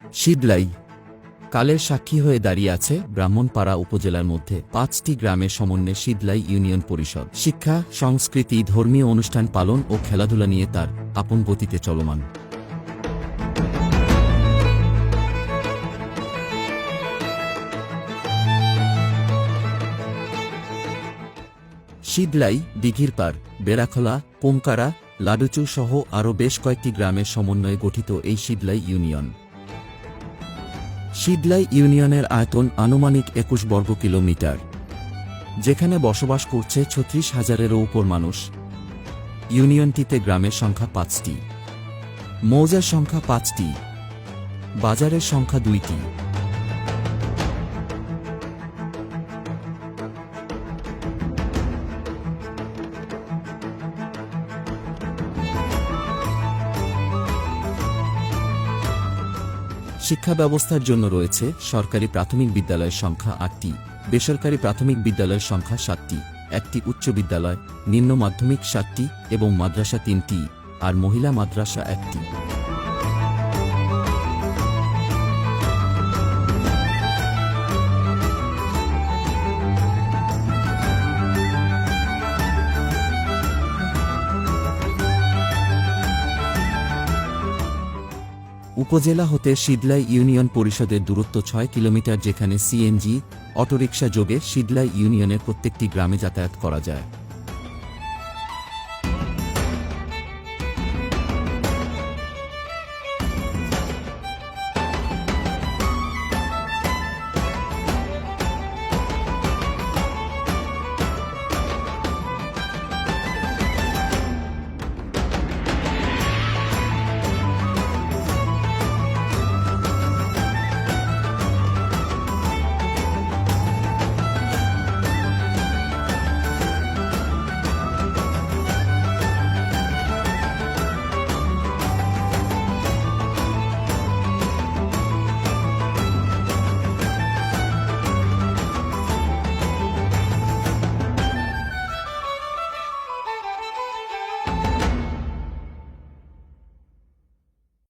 শীতলাই কালের সাক্ষী হয়ে দাঁড়িয়ে আছে ব্রাহ্মণপাড়া উপজেলার মধ্যে ৫টি গ্রামের সমন্বয়ে শীতলাই ইউনিয়ন পরিষদ। শিক্ষা, সংস্কৃতি, ধর্মীয় অনুষ্ঠান পালন ও খেলাধুলা নিয়ে তার আপন গতিতে চলমান। শীতলাই, দিঘিরপাড়, বেড়াখোলা, পোমকারা, লাডুচু সহ আরও বেশ কয়েকটি গ্রামের সমন্বয়ে গঠিত এই শীতলাই ইউনিয়ন। শীতলাই ইউনিয়নের আয়তন আনুমানিক ২১ বর্গ কিলোমিটার, যেখানে বসবাস করছে ৩৬,০০০-এরও উপর মানুষ। ইউনিয়নটিতে গ্রামের সংখ্যা ৫টি, মৌজার সংখ্যা ৫টি, বাজারের সংখ্যা ২টি। শিক্ষা ব্যবস্থার জন্য রয়েছে সরকারি প্রাথমিক বিদ্যালয়ের সংখ্যা ৮টি, বেসরকারি প্রাথমিক বিদ্যালয়ের সংখ্যা ৭টি, একটি উচ্চ বিদ্যালয়, নিম্ন মাধ্যমিক ৭টি এবং মাদ্রাসা ৩টি, আর মহিলা মাদ্রাসা ১টি। উপজেলা হতে শীতলাই ইউনিয়ন পরিষদের দূরত্ব ৬ কিলোমিটার, যেখানে সিএনজি, অটোরিকশা যোগে শীতলাই ইউনিয়নের প্রত্যেকটি গ্রামে যাতায়াত করা যায়।